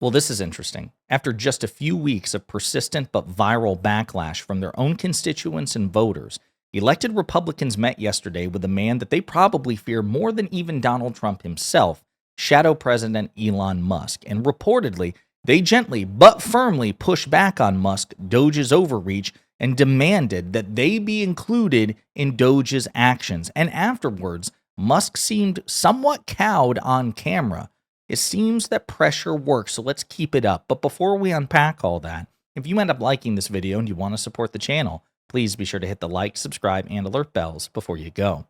Well, this is interesting. After just a few weeks of persistent but viral backlash from their own constituents and voters, elected Republicans met yesterday with a man that they probably fear more than even Donald Trump himself, Shadow President Elon Musk. And reportedly, they gently but firmly pushed back on Musk, Doge's overreach, and demanded that they be included in Doge's actions. And afterwards, Musk seemed somewhat cowed on camera. It seems that pressure works, so let's keep it up. But before we unpack all that, if you end up liking this video and you want to support the channel, please be sure to hit the like, subscribe, and alert bells before you go.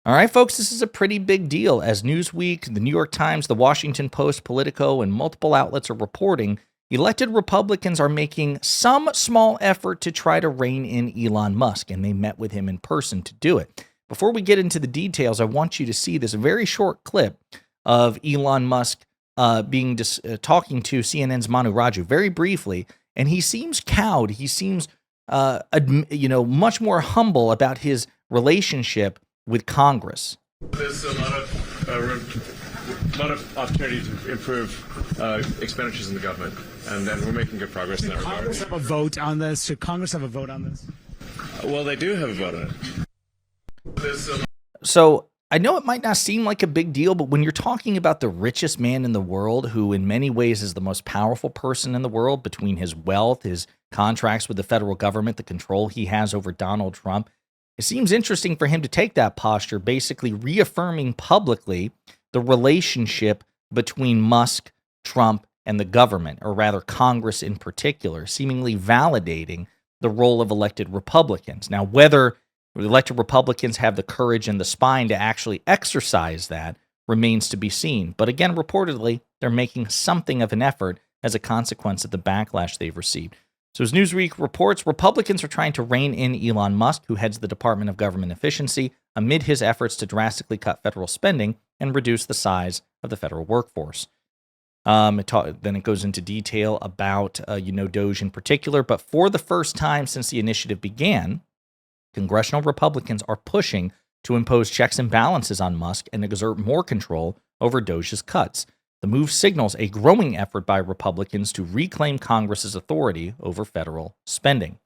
All right, folks, this is a pretty big deal. As Newsweek, the New York Times, the Washington Post, Politico, and multiple outlets are reporting, elected Republicans are making some small effort to try to rein in Elon Musk, and they met with him in person to do it. Before we get into the details, I want you to see this very short clip of Elon Musk talking to CNN's Manu Raju very briefly, and he seems cowed. He seems, much more humble about his relationship with Congress. There's a lot of opportunity to improve expenditures in the government, and we're making good progress in that regard. Congress have a vote on this? Should Congress have a vote on this? Well, they do have a vote on it. So I know it might not seem like a big deal, but when you're talking about the richest man in the world, who in many ways is the most powerful person in the world, between his wealth, his contracts with the federal government, the control he has over Donald Trump, it seems interesting for him to take that posture, basically reaffirming publicly the relationship between Musk, Trump, and the government, or rather Congress in particular, seemingly validating the role of elected Republicans. Now, whether elected Republicans have the courage and the spine to actually exercise that remains to be seen. But again, reportedly, they're making something of an effort as a consequence of the backlash they've received. So as Newsweek reports, Republicans are trying to rein in Elon Musk, who heads the Department of Government Efficiency, amid his efforts to drastically cut federal spending and reduce the size of the federal workforce. Then it goes into detail about, Doge in particular. But for the first time since the initiative began, congressional Republicans are pushing to impose checks and balances on Musk and exert more control over Doge's cuts. The move signals a growing effort by Republicans to reclaim Congress's authority over federal spending.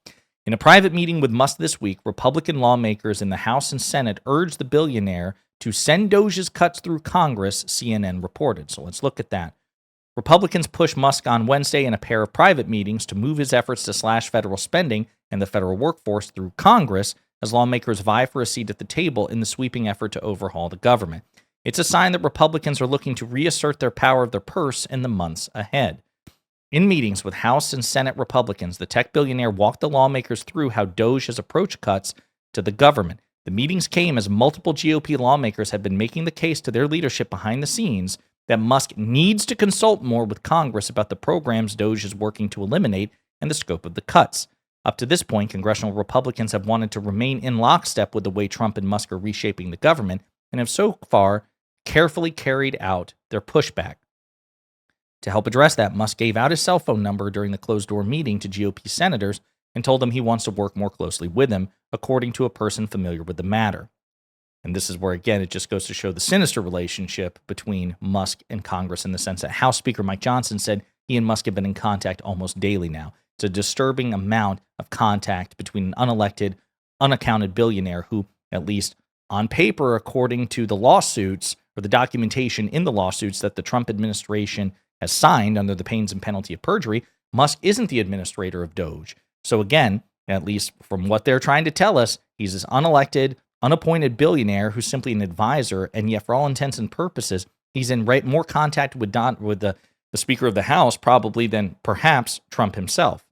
In a private meeting with Musk this week, Republican lawmakers in the House and Senate urged the billionaire to send Doge's cuts through Congress, CNN reported. So let's look at that. Republicans pushed Musk on Wednesday in a pair of private meetings to move his efforts to slash federal spending and the federal workforce through Congress as lawmakers vie for a seat at the table in the sweeping effort to overhaul the government. It's a sign that Republicans are looking to reassert their power of their purse in the months ahead. In meetings with House and Senate Republicans, the tech billionaire walked the lawmakers through how Doge has approached cuts to the government. The meetings came as multiple GOP lawmakers have been making the case to their leadership behind the scenes that Musk needs to consult more with Congress about the programs Doge is working to eliminate and the scope of the cuts. Up to this point, congressional Republicans have wanted to remain in lockstep with the way Trump and Musk are reshaping the government and have so far carefully carried out their pushback. To help address that, Musk gave out his cell phone number during the closed-door meeting to GOP senators and told them he wants to work more closely with them, according to a person familiar with the matter. And this is where, again, it just goes to show the sinister relationship between Musk and Congress, in the sense that House Speaker Mike Johnson said he and Musk have been in contact almost daily now. It's a disturbing amount of contact between an unelected, unaccounted billionaire who, at least on paper, according to the lawsuits or the documentation in the lawsuits that the Trump administration has signed under the pains and penalty of perjury, Musk isn't the administrator of Doge. So again, at least from what they're trying to tell us, he's this unelected, unappointed billionaire who's simply an advisor, and yet for all intents and purposes, he's in more contact with the Speaker of the House probably than perhaps Trump himself.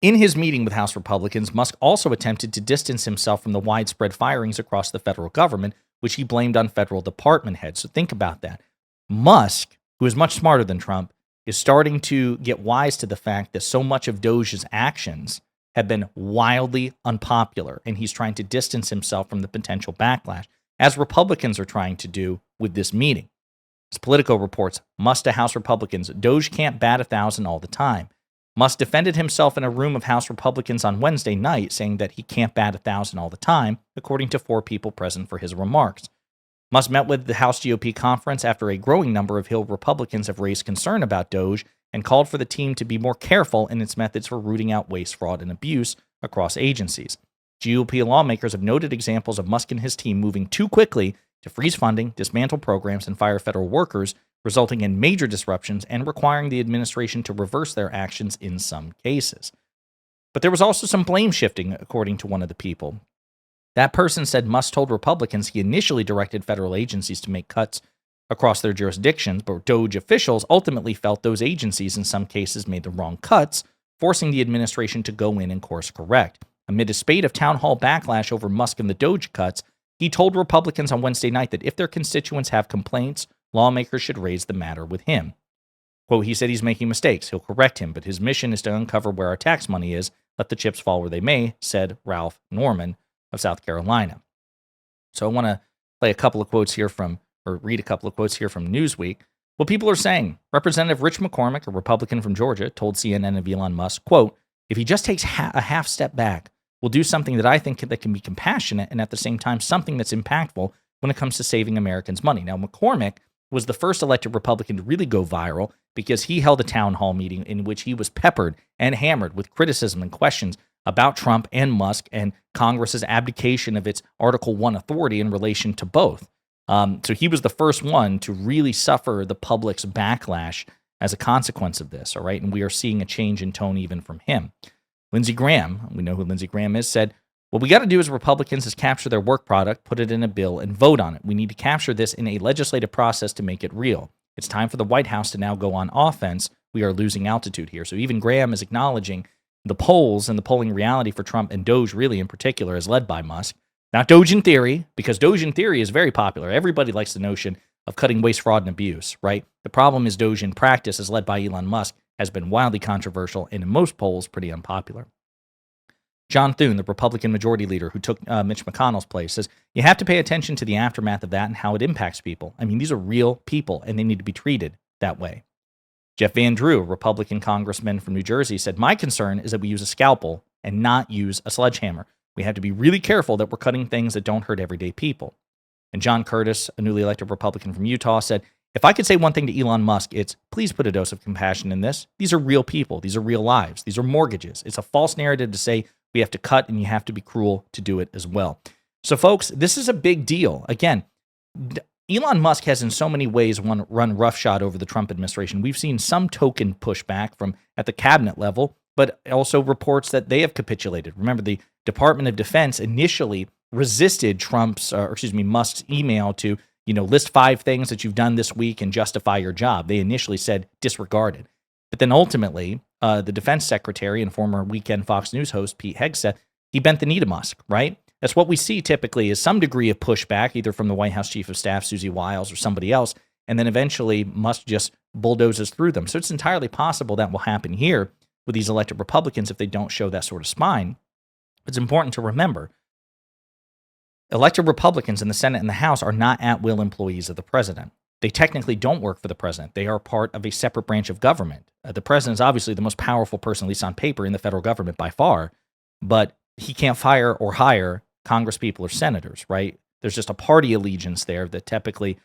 In his meeting with House Republicans, Musk also attempted to distance himself from the widespread firings across the federal government, which he blamed on federal department heads. So think about that. Musk, who is much smarter than Trump, is starting to get wise to the fact that so much of Doge's actions have been wildly unpopular, and he's trying to distance himself from the potential backlash, as Republicans are trying to do with this meeting. As Politico reports, Musk to House Republicans, Doge can't bat 1,000 all the time. Musk defended himself in a room of House Republicans on Wednesday night, saying that he can't bat 1,000 all the time, according to 4 people present for his remarks. Musk met with the House GOP conference after a growing number of Hill Republicans have raised concern about Doge and called for the team to be more careful in its methods for rooting out waste, fraud, and abuse across agencies. GOP lawmakers have noted examples of Musk and his team moving too quickly to freeze funding, dismantle programs, and fire federal workers, resulting in major disruptions and requiring the administration to reverse their actions in some cases. But there was also some blame shifting, according to one of the people. That person said Musk told Republicans he initially directed federal agencies to make cuts across their jurisdictions, but Doge officials ultimately felt those agencies in some cases made the wrong cuts, forcing the administration to go in and course correct. Amid a spate of town hall backlash over Musk and the Doge cuts, he told Republicans on Wednesday night that if their constituents have complaints, lawmakers should raise the matter with him. Quote, he said he's making mistakes. He'll correct him, but his mission is to uncover where our tax money is. Let the chips fall where they may, said Ralph Norman of South Carolina. So I want to read a couple of quotes here from Newsweek. What people are saying. Representative Rich McCormick, a Republican from Georgia, told CNN of Elon Musk, quote, if he just takes a half step back, we'll do something that I think that can be compassionate and at the same time something that's impactful when it comes to saving Americans money. Now, McCormick was the first elected Republican to really go viral because he held a town hall meeting in which he was peppered and hammered with criticism and questions about Trump and Musk and Congress's abdication of its Article 1 authority in relation to both. So he was the first one to really suffer the public's backlash as a consequence of this, all right? And we are seeing a change in tone even from him. Lindsey Graham, we know who Lindsey Graham is, said, what we got to do as Republicans is capture their work product, put it in a bill, and vote on it. We need to capture this in a legislative process to make it real. It's time for the White House to now go on offense. We are losing altitude here. So even Graham is acknowledging the polls and the polling reality for Trump and Doge really in particular is led by Musk. Not Doge in theory, because Doge in theory is very popular. Everybody likes the notion of cutting waste, fraud, and abuse, right? The problem is Doge in practice, as led by Elon Musk, has been wildly controversial and in most polls pretty unpopular. John Thune, the Republican majority leader who took Mitch McConnell's place, says, you have to pay attention to the aftermath of that and how it impacts people. I mean, these are real people and they need to be treated that way. Jeff Van Drew, a Republican congressman from New Jersey, said, my concern is that we use a scalpel and not use a sledgehammer. We have to be really careful that we're cutting things that don't hurt everyday people. And John Curtis, a newly elected Republican from Utah, said, if I could say one thing to Elon Musk, it's please put a dose of compassion in this. These are real people. These are real lives. These are mortgages. It's a false narrative to say we have to cut and you have to be cruel to do it as well. So, folks, this is a big deal. Again, Elon Musk has in so many ways run roughshod over the Trump administration. We've seen some token pushback from at the cabinet level, but also reports that they have capitulated. Remember, the Department of Defense initially resisted Musk's email to, list 5 things that you've done this week and justify your job. They initially said disregarded. But then ultimately, the defense secretary and former Weekend Fox News host, Pete Hegseth, he bent the knee to Musk, right? That's what we see typically is some degree of pushback, either from the White House Chief of Staff, Susie Wiles, or somebody else, and then eventually Musk just bulldozes through them. So it's entirely possible that will happen here with these elected Republicans if they don't show that sort of spine. It's important to remember, elected Republicans in the Senate and the House are not at-will employees of the president. They technically don't work for the president. They are part of a separate branch of government. The president is obviously the most powerful person, at least on paper, in the federal government by far, but he can't fire or hire congresspeople or senators, right? There's just a party allegiance there that typically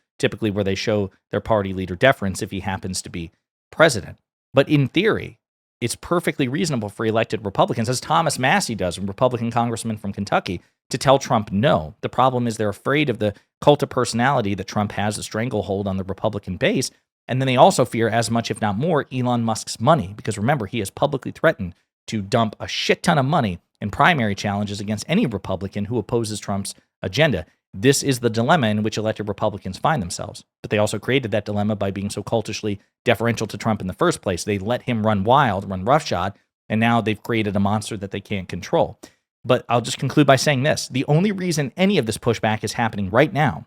where they show their party leader deference if he happens to be president. But in theory, it's perfectly reasonable for elected Republicans, as Thomas Massey does, a Republican congressman from Kentucky, to tell Trump no. The problem is they're afraid of the cult of personality that Trump has, a stranglehold on the Republican base. And then they also fear as much, if not more, Elon Musk's money. Because remember, he has publicly threatened to dump a shit ton of money in primary challenges against any Republican who opposes Trump's agenda. This is the dilemma in which elected Republicans find themselves. But they also created that dilemma by being so cultishly deferential to Trump in the first place. They let him run wild, run roughshod, and now they've created a monster that they can't control. But I'll just conclude by saying this. The only reason any of this pushback is happening right now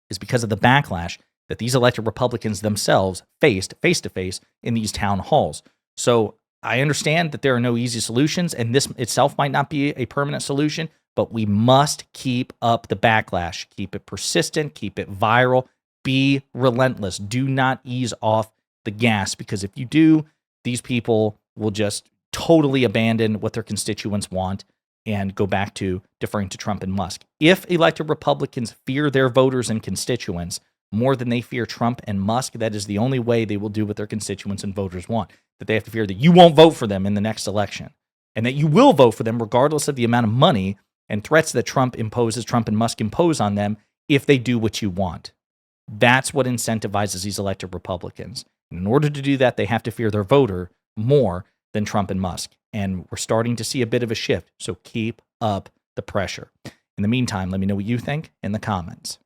is because of the backlash that these elected Republicans themselves faced face-to-face in these town halls. So I understand that there are no easy solutions, and this itself might not be a permanent solution, but we must keep up the backlash. Keep it persistent, keep it viral, be relentless. Do not ease off the gas, because if you do, these people will just totally abandon what their constituents want. and go back to deferring to Trump and Musk. If elected Republicans fear their voters and constituents more than they fear Trump and Musk, that is the only way they will do what their constituents and voters want. That they have to fear that you won't vote for them in the next election, and that you will vote for them regardless of the amount of money and threats that Trump and Musk impose on them if they do what you want. That's what incentivizes these elected Republicans. And in order to do that, they have to fear their voter more than Trump and Musk. And we're starting to see a bit of a shift. So keep up the pressure. In the meantime, let me know what you think in the comments.